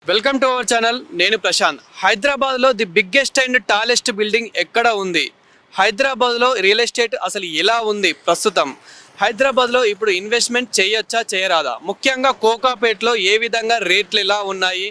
Welcome to our channel. నేను ప్రశాంత్. హైదరాబాద్లో the biggest and tallest building ఎక్కడ ఉంది? హైదరాబాద్లో రియల్ ఎస్టేట్ అసలు ఎలా ఉంది ప్రస్తుతం? హైదరాబాద్లో ఇప్పుడు ఇన్వెస్ట్మెంట్ చేయొచ్చా చేయరాదా? ముఖ్యంగా కోకాపేట్లో ఏ విధంగా రేట్లు ఎలా ఉన్నాయి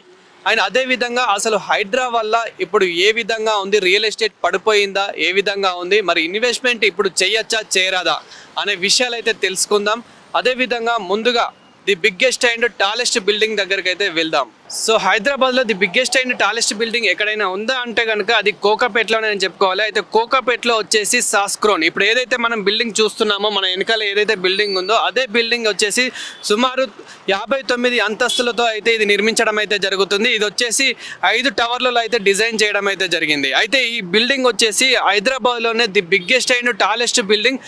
అండ్ అదేవిధంగా అసలు హైదరాబాద్ వల్ల ఇప్పుడు ఏ విధంగా ఉంది? Real estate పడిపోయిందా? ఏ విధంగా ఉంది? మరి ఇన్వెస్ట్మెంట్ ఇప్పుడు చేయొచ్చా చేయరాదా అనే విషయాలు అయితే తెలుసుకుందాం. అదేవిధంగా ముందుగా the biggest and tallest building దగ్గరికి అయితే వెళ్దాం. సో హైదరాబాద్లో the biggest and tallest building ఎక్కడైనా ఉందా అంటే కనుక అది కోకాపేటలోనే నేను చెప్పుకోవాలి. అయితే కోకాపేటలో వచ్చేసి సాస్క్రోన్. ఇప్పుడు ఏదైతే మనం బిల్డింగ్ చూస్తున్నామో, మన వెనకాల ఏదైతే బిల్డింగ్ ఉందో అదే బిల్డింగ్ వచ్చేసి సుమారు 59 అంతస్తులతో అయితే ఇది నిర్మించడం అయితే జరుగుతుంది. ఇది వచ్చేసి 5 టవర్లలో అయితే డిజైన్ చేయడం అయితే జరిగింది. అయితే ఈ బిల్డింగ్ వచ్చేసి హైదరాబాద్లోనే the biggest and tallest building.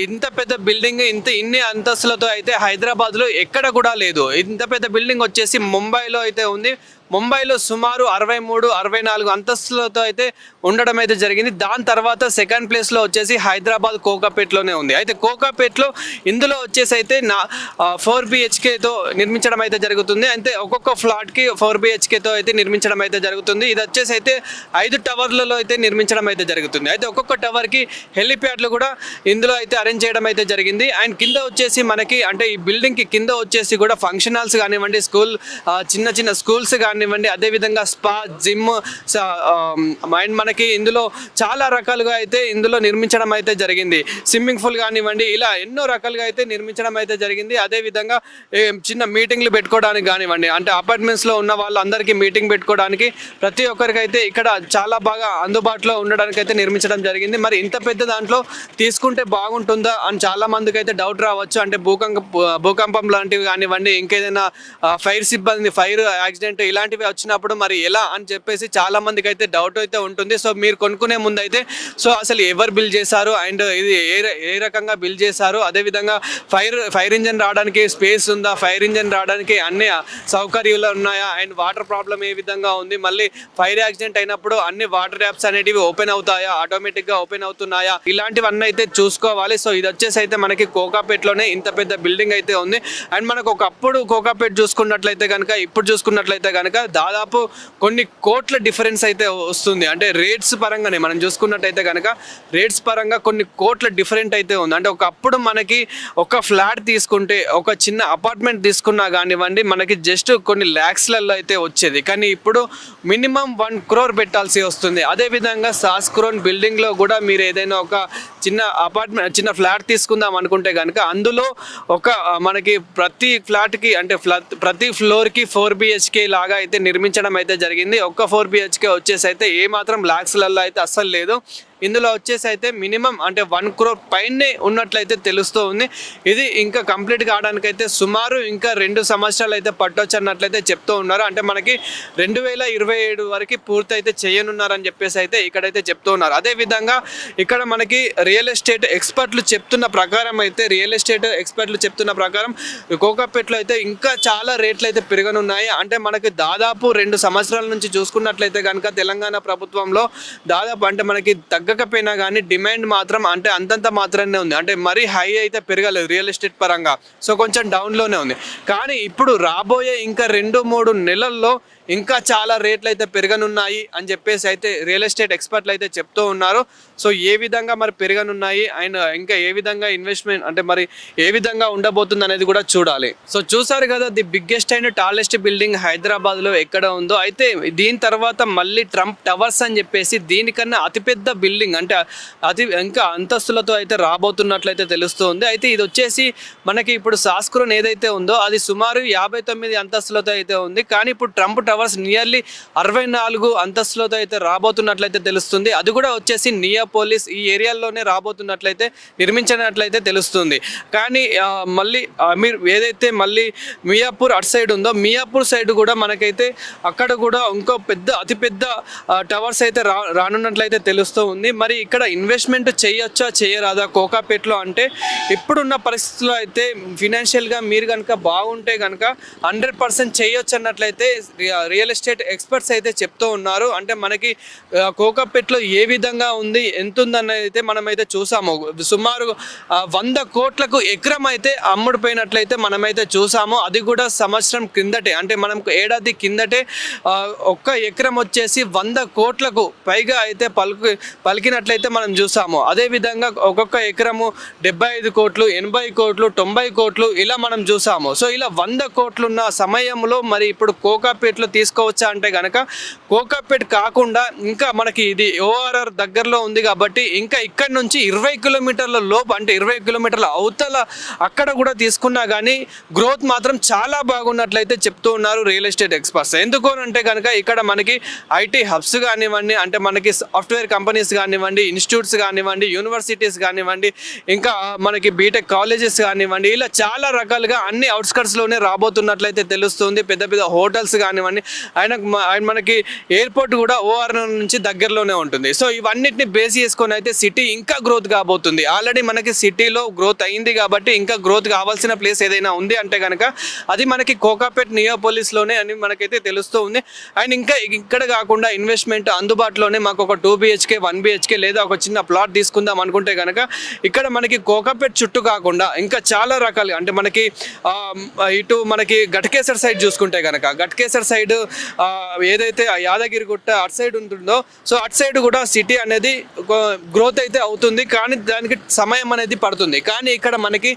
ఇంత పెద్ద బిల్డింగ్ ఇన్ని అంతస్తులతో అయితే హైదరాబాద్లో ఎక్కడ కూడా లేదు. ఇంత పెద్ద బిల్డింగ్ వచ్చేసి ముంబైలో అయితే ఉంది. ముంబైలో సుమారు 63-64 అంతస్తులతో అయితే ఉండడం అయితే జరిగింది. దాని తర్వాత సెకండ్ ప్లేస్లో వచ్చేసి హైదరాబాద్ కోకాపేటలోనే ఉంది. అయితే కోకాపేటలో ఇందులో వచ్చేసి అయితే 4 BHKతో నిర్మించడం అయితే జరుగుతుంది. అయితే ఒక్కొక్క ఫ్లాట్కి 4 BHKతో అయితే నిర్మించడం అయితే జరుగుతుంది. ఇది వచ్చేసి అయితే 5 టవర్లలో అయితే నిర్మించడం అయితే జరుగుతుంది. అయితే ఒక్కొక్క టవర్కి హెలిప్యాడ్లు కూడా ఇందులో అయితే అరేంజ్ చేయడం అయితే జరిగింది. అండ్ కింద వచ్చేసి మనకి అంటే ఈ బిల్డింగ్కి కింద వచ్చేసి కూడా ఫంక్షన్ హాల్స్ కానివ్వండి, చిన్న చిన్న స్కూల్స్ కానివ్వండి, అదేవిధంగా స్పా, జిమ్ అండ్ మనకి ఇందులో చాలా రకాలుగా అయితే ఇందులో నిర్మించడం అయితే జరిగింది. స్విమ్మింగ్ పూల్ కానివ్వండి, ఇలా ఎన్నో రకాలుగా అయితే నిర్మించడం అయితే జరిగింది. అదేవిధంగా చిన్న మీటింగ్లు పెట్టుకోవడానికి కానివ్వండి, అంటే అపార్ట్మెంట్స్లో ఉన్న వాళ్ళందరికీ మీటింగ్ పెట్టుకోవడానికి ప్రతి ఒక్కరికైతే ఇక్కడ చాలా బాగా అందుబాటులో ఉండడానికి అయితే నిర్మించడం జరిగింది. మరి ఇంత పెద్ద దాంట్లో తీసుకుంటే బాగుంటుందా అని చాలా మందికి అయితే డౌట్ రావచ్చు. అంటే భూకంపం లాంటివి కానివ్వండి, ఇంకేదైనా ఫైర్ యాక్సిడెంట్ ఇలాంటివి వచ్చినప్పుడు మరి ఎలా అని చెప్పేసి చాలా మందికి అయితే డౌట్ అయితే ఉంటుంది. సో మీరు కొనుక్కునే ముందు అయితే సో అసలు ఎవరు బిల్ చేశారు అండ్ ఇది ఏ రకంగా బిల్ చేశారు, అదేవిధంగా ఫైర్ ఇంజన్ రావడానికి స్పేస్ ఉందా, ఫైర్ ఇంజన్ రావడానికి అన్ని సౌకర్యాలు ఉన్నాయా, అండ్ వాటర్ ప్రాబ్లం ఏ విధంగా ఉంది, మళ్ళీ ఫైర్ యాక్సిడెంట్ అయినప్పుడు అన్ని వాటర్ ట్యాప్స్ అనేటివి ఓపెన్ అవుతాయా, ఆటోమేటిక్గా ఓపెన్ అవుతున్నాయా, ఇలాంటివన్నీ అయితే చూసుకోవాలి. సో ఇది వచ్చేసి అయితే మనకి కోకాపేటలోనే ఇంత పెద్ద బిల్డింగ్ అయితే ఉంది. అండ్ మనకు ఒకప్పుడు కోకాపేట చూసుకున్నట్లయితే కనుక, ఇప్పుడు చూసుకున్నట్లయితే కనుక దాదాపు కొన్ని కోట్ల డిఫరెన్స్ అయితే వస్తుంది. అంటే రేట్స్ పరంగానే మనం చూసుకున్నట్టయితే కనుక రేట్స్ పరంగా కొన్ని కోట్ల డిఫరెంట్ అయితే ఉంది. అంటే ఒకప్పుడు మనకి ఒక ఫ్లాట్ తీసుకుంటే, ఒక చిన్న అపార్ట్మెంట్ తీసుకున్నా కానివ్వండి, మనకి జస్ట్ కొన్ని ల్యాక్స్లలో అయితే వచ్చేది. కానీ ఇప్పుడు మినిమం 1 crore పెట్టాల్సి వస్తుంది. అదేవిధంగా సాస్క్రోన్ బిల్డింగ్లో కూడా మీరు ఏదైనా ఒక చిన్న ఫ్లాట్ తీసుకుందాం అనుకుంటే కనుక అందులో ఒక మనకి ప్రతి ఫ్లాట్కి అంటే ప్రతి ఫ్లోర్కి 4 BHK లాగా అయితే నిర్మించడం అయితే జరిగింది. ఒక్క 4 BHK వచ్చేసి అయితే ఏమాత్రం ల్యాక్స్లలో అయితే అస్సలు లేదు. ఇందులో వచ్చేసి అయితే మినిమం అంటే 1 crore పైనే ఉన్నట్లయితే తెలుస్తూ ఉంది. ఇది ఇంకా కంప్లీట్ కావడానికైతే సుమారు ఇంకా 2 సంవత్సరాలు అయితే పట్టొచ్చు అన్నట్లయితే చెప్తూ ఉన్నారు. అంటే మనకి 2027 వరకు పూర్తి అయితే చేయనున్నారని చెప్పేసి అయితే ఇక్కడైతే చెప్తూ ఉన్నారు. అదేవిధంగా ఇక్కడ మనకి రియల్ ఎస్టేట్ ఎక్స్పర్ట్లు చెప్తున్న ప్రకారం కోకాపేటలో అయితే ఇంకా చాలా రేట్లు అయితే పెరగనున్నాయి. అంటే మనకి దాదాపు 2 సంవత్సరాల నుంచి చూసుకున్నట్లయితే కనుక తెలంగాణ ప్రభుత్వంలో దాదాపు అంటే మనకి తగ్గకపోయినా కానీ డిమాండ్ మాత్రం అంటే అంతంత మాత్రమే ఉంది. అంటే మరీ హై అయితే పెరగలేదు రియల్ ఎస్టేట్ పరంగా. సో కొంచెం డౌన్లోనే ఉంది. కానీ ఇప్పుడు రాబోయే ఇంకా 2-3 నెలల్లో ఇంకా చాలా రేట్లు అయితే పెరగనున్నాయి అని చెప్పేసి అయితే రియల్ ఎస్టేట్ ఎక్స్పర్ట్లు అయితే చెప్తూ ఉన్నారు. సో ఏ విధంగా మరి పెరగనున్నాయి అండ్ ఇంకా ఏ విధంగా ఇన్వెస్ట్మెంట్ అంటే మరి ఏ విధంగా ఉండబోతుంది అనేది కూడా చూడాలి. సో చూసారు కదా the biggest and tallest building హైదరాబాద్లో ఎక్కడ ఉందో. అయితే దీని తర్వాత మళ్ళీ ట్రంప్ టవర్స్ అని చెప్పేసి దీనికన్నా అతిపెద్ద బిల్డింగ్ అంటే ఇంకా అంతస్తులతో అయితే రాబోతున్నట్లయితే తెలుస్తుంది. అయితే ఇది వచ్చేసి మనకి ఇప్పుడు సాస్క్రోన్ ఏదైతే ఉందో అది సుమారు 59 అంతస్తులతో అయితే ఉంది. కానీ ఇప్పుడు ట్రంప్ టవర్స్ నియర్లీ 64 అంతస్తులతో అయితే రాబోతున్నట్లయితే తెలుస్తుంది. అది కూడా వచ్చేసి నియోపోలిస్ ఈ ఏరియాలోనే రాబోతున్నట్లయితే నిర్మించినట్లయితే తెలుస్తుంది. కానీ మళ్ళీ మీరు ఏదైతే మళ్ళీ మియాపూర్ అటు సైడ్ ఉందో మియాపూర్ సైడ్ కూడా మనకైతే అక్కడ కూడా ఇంకో అతిపెద్ద టవర్స్ అయితే రానున్నట్లయితే తెలుస్తూ ఉంది. ఉంది. మరి ఇక్కడ ఇన్వెస్ట్మెంట్ చేయొచ్చా చేయరాదా కోకాపేట్లో అంటే ఇప్పుడున్న పరిస్థితుల్లో అయితే ఫినాన్షియల్గా మీరు కనుక బాగుంటే కనుక 100% చేయొచ్చు అన్నట్లయితే రియల్ ఎస్టేట్ ఎక్స్పర్ట్స్ అయితే చెప్తూ ఉన్నారు. అంటే మనకి కోకాపేట్లో ఏ విధంగా ఉంది ఎంత ఉందన్నది అయితే మనమైతే చూసాము. సుమారు 100 కోట్లకు ఎకరం అయితే అమ్ముడుపోయినట్లయితే మనమైతే చూసాము. అది కూడా సంవత్సరం కిందటే, అంటే మనం ఏడాది కిందటే ఒక్క ఎకరం వచ్చేసి 100 కోట్లకు పైగా అయితే పలికినట్లయితే మనం చూసాము. అదేవిధంగా ఒక్కొక్క ఎకరము 75 కోట్లు, 80 కోట్లు, 90 కోట్లు ఇలా మనం చూసాము. సో ఇలా 100 కోట్లున్న సమయంలో మరి ఇప్పుడు కోకాపేట్లో తీసుకోవచ్చా అంటే కనుక కోకాపేట్ కాకుండా ఇంకా మనకి ఇది ఓఆర్ఆర్ దగ్గరలో ఉంది కాబట్టి ఇంకా ఇక్కడ నుంచి 20 కిలోమీటర్ల లోపు, అంటే 20 కిలోమీటర్ల అవతల అక్కడ కూడా తీసుకున్నా కానీ గ్రోత్ మాత్రం చాలా బాగున్నట్లయితే చెప్తూ ఉన్నారు రియల్ ఎస్టేట్ ఎక్స్పర్ట్స్. ఎందుకు అంటే కనుక ఇక్కడ మనకి ఐటీ హబ్స్ కానివ్వండి, అంటే మనకి సాఫ్ట్వేర్ కంపెనీస్ కానివ్వండి, ఇన్స్టిట్యూట్స్ కానివ్వండి, యూనివర్సిటీస్ కానివ్వండి, ఇంకా మనకి బీటెక్ కాలేజెస్ కానివ్వండి, ఇలా చాలా రకాలుగా అన్ని అవుట్స్కట్స్లోనే రాబోతున్నట్లయితే తెలుస్తుంది. పెద్ద పెద్ద హోటల్స్ కానివ్వండి, మనకి ఎయిర్పోర్ట్ కూడా ఓఆర్ నుంచి దగ్గరలోనే ఉంటుంది. సో ఇవన్నిటిని బేస్ చేసుకొని అయితే సిటీ ఇంకా గ్రోత్ కాబోతుంది. ఆల్రెడీ మనకి సిటీలో గ్రోత్ అయింది కాబట్టి ఇంకా గ్రోత్ కావాల్సిన ప్లేస్ ఏదైనా ఉంది అంటే కనుక అది మనకి కోకాపేట్ నియోపోలిస్లోనే అని మనకైతే తెలుస్తూ ఉంది. అండ్ ఇంకా ఇక్కడ కాకుండా ఇన్వెస్ట్మెంట్ అందుబాటులోనే మాకు ఒక 2 BHK 1 BHK లేదా ఒక చిన్న ప్లాట్ తీసుకుందాం అనుకుంటే కనుక ఇక్కడ మనకి కోకాపేట్ చుట్టూ కాకుండా ఇంకా చాలా రకాలుగా, అంటే మనకి ఇటు మనకి ఘటకేసర్ సైడ్ చూసుకుంటే కనుక ఘటకేసర్ సైడ్ ఏదైతే యాదగిరిగుట్ట అటు సైడ్ ఉంటుందో సో అటు సైడ్ కూడా సిటీ అనేది గ్రోత్ అయితే అవుతుంది, కానీ దానికి సమయం అనేది పడుతుంది. కానీ ఇక్కడ మనకి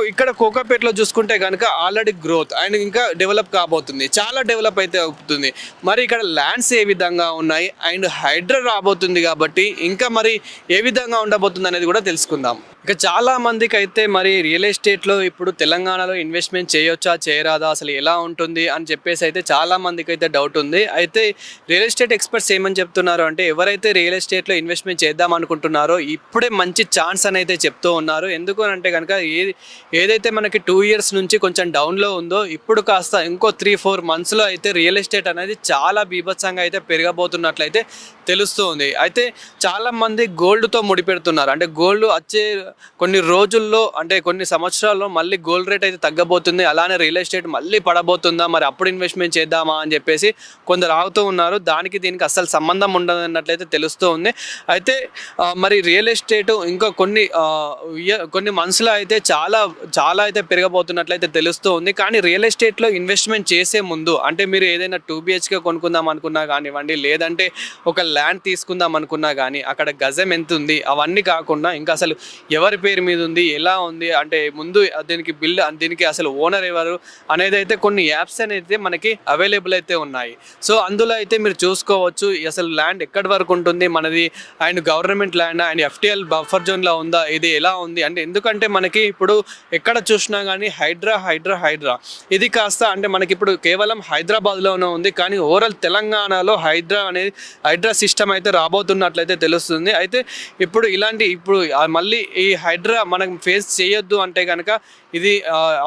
ఇక్కడ కోకాపేట్లో చూసుకుంటే కనుక ఆల్రెడీ గ్రోత్ అండ్ ఇంకా డెవలప్ కాబోతుంది, చాలా డెవలప్ అయితే అవుతుంది. మరి ఇక్కడ ల్యాండ్స్ ఏ విధంగా ఉన్నాయి అండ్ హైడ్రా రాబోతుంది కాబట్టి ఇంకా మరి ఏ విధంగా ఉండబోతుంది అనేది కూడా తెలుసుకుందాం. ఇంకా చాలా మందికి అయితే మరి రియల్ ఎస్టేట్లో ఇప్పుడు తెలంగాణలో ఇన్వెస్ట్మెంట్ చేయొచ్చా చేయరాదా, అసలు ఎలా ఉంటుంది అని చెప్పేసి అయితే చాలా మందికి అయితే డౌట్ ఉంది. అయితే రియల్ ఎస్టేట్ ఎక్స్పర్ట్స్ ఏమని చెప్తున్నారు అంటే ఎవరైతే రియల్ ఎస్టేట్లో ఇన్వెస్ట్మెంట్ చేద్దాం అనుకుంటున్నారో ఇప్పుడే మంచి ఛాన్స్ అని అయితే చెప్తూ ఉన్నారు. ఎందుకు అంటే కనుక ఏదైతే మనకి 2 years నుంచి కొంచెం డౌన్లో ఉందో ఇప్పుడు కాస్త ఇంకో 3-4 monthsలో అయితే రియల్ ఎస్టేట్ అనేది చాలా బీభత్సంగా అయితే పెరగబోతున్నట్లయితే తెలుస్తూ ఉంది. అయితే చాలామంది గోల్డ్తో ముడిపెడుతున్నారు, అంటే గోల్డ్ వచ్చే కొన్ని రోజుల్లో, అంటే కొన్ని సంవత్సరాల్లో మళ్ళీ గోల్డ్ రేట్ అయితే తగ్గబోతుంది, అలానే రియల్ ఎస్టేట్ మళ్ళీ పడబోతుందా, మరి అప్పుడు ఇన్వెస్ట్మెంట్ చేద్దామా అని చెప్పేసి కొందరు ఆగుతూ ఉన్నారు. దానికి దీనికి అస్సలు సంబంధం ఉండదన్నట్లయితే తెలుస్తూ ఉంది. అయితే మరి రియల్ ఎస్టేట్ ఇంకా కొన్ని మంత్స్లో అయితే చాలా అయితే పెరగబోతున్నట్లయితే తెలుస్తూ ఉంది. కానీ రియల్ ఎస్టేట్లో ఇన్వెస్ట్మెంట్ చేసే ముందు, అంటే మీరు ఏదైనా 2 BHK కొనుక్కుందాం అనుకున్నా కానివ్వండి, లేదంటే ఒక ల్యాండ్ తీసుకుందాం అనుకున్నా కానీ అక్కడ గజం ఎంత ఉంది అవన్నీ కాకుండా ఇంకా అసలు ఎవరి పేరు మీద ఉంది, ఎలా ఉంది, అంటే ముందు దీనికి అసలు ఓనర్ ఎవరు అనేది అయితే కొన్ని యాప్స్ అనేది మనకి అవైలబుల్ అయితే ఉన్నాయి. సో అందులో అయితే మీరు చూసుకోవచ్చు అసలు ల్యాండ్ ఎక్కడి వరకు ఉంటుంది మనది, and government land and FTL buffer జోన్లో ఉందా, ఇది ఎలా ఉంది అంటే ఎందుకంటే మనకి ఇప్పుడు ఎక్కడ చూసినా కానీ హైడ్రా ఇది కాస్త, అంటే మనకి ఇప్పుడు కేవలం హైదరాబాద్లోనే ఉంది, కానీ ఓవరాల్ తెలంగాణలో హైడ్రా సిస్టమ్ అయితే రాబోతున్నట్లయితే తెలుస్తుంది. అయితే ఇప్పుడు మళ్ళీ ఈ హైడ్రా మనం ఫేస్ చేయొద్దు అంటే కనుక ఇది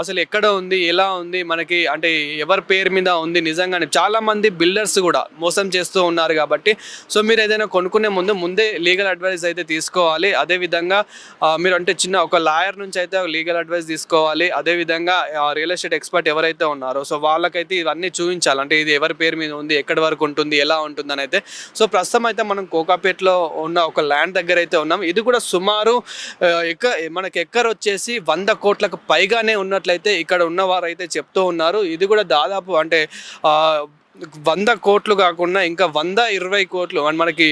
అసలు ఎక్కడ ఉంది, ఎలా ఉంది, మనకి అంటే ఎవరి పేరు మీద ఉంది, నిజంగానే చాలామంది బిల్డర్స్ కూడా మోసం చేస్తూ ఉన్నారు. కాబట్టి సో మీరు ఏదైనా కొనుక్కునే ముందే లీగల్ అడ్వైస్ అయితే తీసుకోవాలి. అదేవిధంగా మీరు అంటే చిన్న ఒక లాయర్ నుంచి అయితే లీగల్ అడ్వైస్ తీసుకోవాలి. అదేవిధంగా రియల్ ఎస్టేట్ ఎక్స్పర్ట్ ఎవరైతే ఉన్నారో సో వాళ్ళకైతే ఇవన్నీ చూపించాలి, అంటే ఇది ఎవరి పేరు మీద ఉంది, ఎక్కడి వరకు ఉంటుంది, ఎలా ఉంటుందని అయితే. సో ప్రస్తుతం అయితే మనం కోకాపేట్లో ఉన్న ఒక ల్యాండ్ దగ్గర అయితే ఉన్నాం. ఇది కూడా సుమారు మనకి ఎక్కర్ వచ్చేసి 100 కోట్లకు పైగానే ఉన్నట్లయితే ఇక్కడ ఉన్నవారు అయితే చెప్తూ ఉన్నారు. ఇది కూడా దాదాపు అంటే 100 కోట్లు కాకుండా ఇంకా 120 కోట్లు మనకి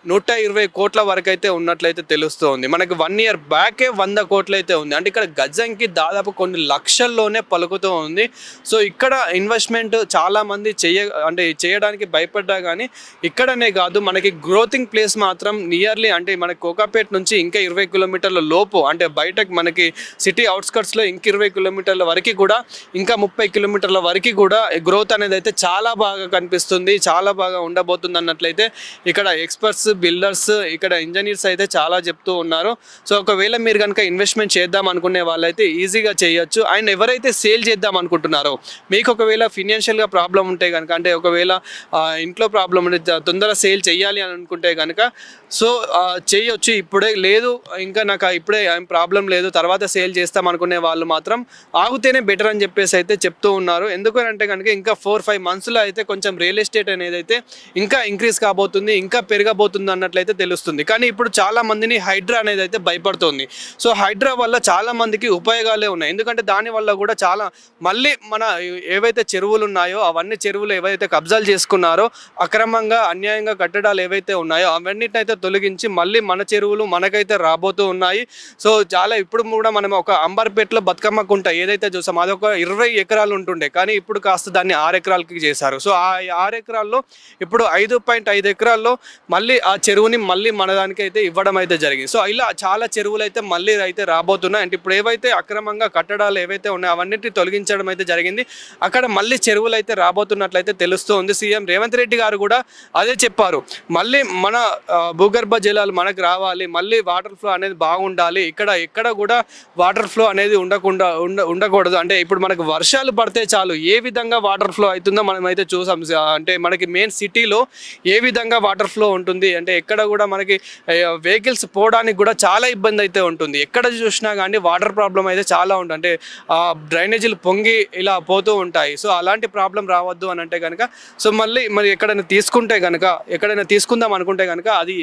120 కోట్ల వరకు అయితే ఉన్నట్లయితే తెలుస్తుంది. మనకి 1 year బ్యాకే 100 కోట్లు అయితే ఉంది, అంటే ఇక్కడ గజంకి దాదాపు కొన్ని లక్షల్లోనే పలుకుతూ ఉంది. సో ఇక్కడ ఇన్వెస్ట్మెంట్ చాలామంది చేయడానికి భయపడ్డా కానీ ఇక్కడనే కాదు మనకి గ్రోతింగ్ ప్లేస్ మాత్రం నియర్లీ, అంటే మనకి కోకాపేట్ నుంచి ఇంకా 20 కిలోమీటర్ల లోపు, అంటే బయటకు మనకి సిటీ అవుట్స్కట్స్లో ఇంక 20 కిలోమీటర్ల వరకు కూడా, ఇంకా 30 కిలోమీటర్ల వరకు కూడా గ్రోత్ అనేది అయితే చాలా బాగా కనిపిస్తుంది, చాలా బాగా ఉండబోతుంది అన్నట్లయితే ఇక్కడ ఎక్స్పర్ట్స్, బిల్డర్స్, ఇక్కడ ఇంజనీర్స్ అయితే చాలా చెప్తూ ఉన్నారు. సో ఒకవేళ మీరు కనుక ఇన్వెస్ట్మెంట్ చేద్దాం అనుకునే వాళ్ళైతే ఈజీగా చేయొచ్చు. అండ్ ఎవరైతే సేల్ చేద్దాం అనుకుంటున్నారో, మీకు ఒకవేళ ఫినాన్షియల్గా ప్రాబ్లం ఉంటే కనుక, అంటే ఒకవేళ ఇంట్లో ప్రాబ్లం ఉంటే తొందరగా సేల్ చేయాలి అని అనుకుంటే కనుక సో చేయొచ్చు. ఇప్పుడే లేదు, ఇంకా నాకు ఇప్పుడే ఏం ప్రాబ్లం లేదు, తర్వాత సేల్ చేస్తాం అనుకునే వాళ్ళు మాత్రం ఆగితేనే బెటర్ అని చెప్పేసి అయితే చెప్తూ ఉన్నారు. ఎందుకంటే కనుక ఇంకా 4-5 మంత్స్లో అయితే కొంచెం రియల్ ఎస్టేట్ అనేది అయితే ఇంకా ఇంక్రీజ్ కాబోతుంది, ఇంకా పెరగబోతుంది అన్నట్లయితే తెలుస్తుంది. కానీ ఇప్పుడు చాలా మందిని హైడ్రా అనేది అయితే భయపడుతుంది. సో హైడ్రా వల్ల చాలా మందికి ఉపయోగాలే ఉన్నాయి. ఎందుకంటే దానివల్ల కూడా చాలా మళ్ళీ మన ఏవైతే చెరువులు ఉన్నాయో అవన్నీ చెరువులు ఏవైతే కబ్జాలు చేసుకున్నారో, అక్రమంగా అన్యాయంగా కట్టడాలు ఏవైతే ఉన్నాయో అవన్నిటిని అయితే తొలగించి మళ్ళీ మన చెరువులు మనకైతే రాబోతూ ఉన్నాయి. సో చాలా ఇప్పుడు కూడా మనం ఒక అంబర్పేటలో బతుకమ్మ కుంట ఏదైతే చూసాం అదొక 20 ఎకరాలు ఉంటుండే, కానీ ఇప్పుడు కాస్త దాన్ని 6 ఎకరాలకి చేశారు. సో ఆ 6 ఎకరాల్లో ఇప్పుడు 5.5 ఎకరాల్లో మళ్ళీ ఆ చెరువుని మళ్ళీ మన దానికి అయితే ఇవ్వడం అయితే జరిగింది. సో ఇలా చాలా చెరువులు అయితే మళ్ళీ అయితే రాబోతున్నాయి. అంటే ఇప్పుడు ఏవైతే అక్రమంగా కట్టడాలు ఏవైతే ఉన్నాయో అవన్నిటిని తొలగించడం అయితే జరిగింది. అక్కడ మళ్ళీ చెరువులు అయితే రాబోతున్నట్లయితే తెలుస్తుంది. సీఎం రేవంత్ రెడ్డి గారు కూడా అదే చెప్పారు, మళ్ళీ మన భూగర్భ జలాలు మనకు రావాలి, మళ్ళీ వాటర్ ఫ్లో అనేది బాగుండాలి, ఎక్కడ కూడా వాటర్ ఫ్లో అనేది ఉండకూడదు. అంటే ఇప్పుడు మనకు వర్షాలు పడితే చాలు ఏ విధంగా వాటర్ ఫ్లో అవుతుందో మనం అయితే చూసాం. అంటే మనకి మెయిన్ సిటీలో ఏ విధంగా వాటర్ ఫ్లో ఉంటుంది అంటే ఎక్కడ కూడా మనకి వెహికల్స్ పోవడానికి కూడా చాలా ఇబ్బంది అయితే ఉంటుంది. ఎక్కడ చూసినా కానీ వాటర్ ప్రాబ్లం అయితే చాలా ఉంటుంది. అంటే డ్రైనేజీలు పొంగి ఇలా పోతూ ఉంటాయి. సో అలాంటి ప్రాబ్లం రావద్దు అని అంటే కనుక సో మరి ఎక్కడైనా తీసుకుందాం అనుకుంటే కనుక అది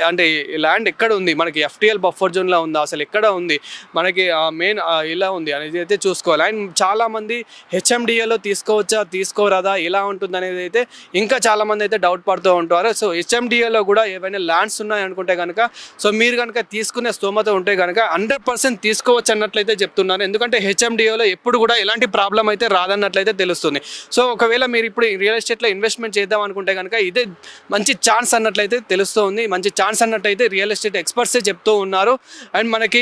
అంటే ల్యాండ్ ఎక్కడ ఉంది, మనకి FTL బఫర్ జోన్లో ఉందా, అసలు ఎక్కడ ఉంది, మనకి మెయిన్ ఇలా ఉంది అనేది అయితే చూసుకోవాలి. అండ్ చాలామంది HMDAలో తీసుకోరాదా, ఎలా ఉంటుంది అనేది అయితే ఇంకా చాలామంది అయితే డౌట్ పడుతూ ఉంటారు. సో HMDAలో కూడా ఏవైనా ల్యాండ్స్ ఉన్నాయనుకుంటే కనుక సో మీరు కనుక తీసుకునే స్తోమత ఉంటే కనుక 100% తీసుకోవచ్చు అన్నట్లయితే చెప్తున్నారు. ఎందుకంటే HMDAలో ఎప్పుడు కూడా ఎలాంటి ప్రాబ్లం అయితే రాదన్నట్లయితే తెలుస్తుంది. సో ఒకవేళ మీరు ఇప్పుడు రియల్ ఎస్టేట్లో ఇన్వెస్ట్మెంట్ చేద్దాం అనుకుంటే కనుక ఇదే మంచి ఛాన్స్ అన్నట్లయితే తెలుస్తుంది. మంచి ఛాన్స్ అన్నట్లయితే రియల్ ఎస్టేట్ ఎక్స్పర్ట్సే చెప్తూ ఉన్నారు. అండ్ మనకి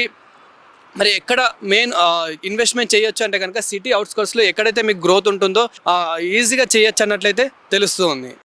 మరి ఎక్కడ మెయిన్ ఇన్వెస్ట్మెంట్ చేయొచ్చు అంటే కనుక సిటీ అవుట్స్కర్ట్స్లో ఎక్కడైతే మీకు గ్రోత్ ఉంటుందో ఈజీగా చేయొచ్చు అన్నట్లయితే తెలుస్తుంది.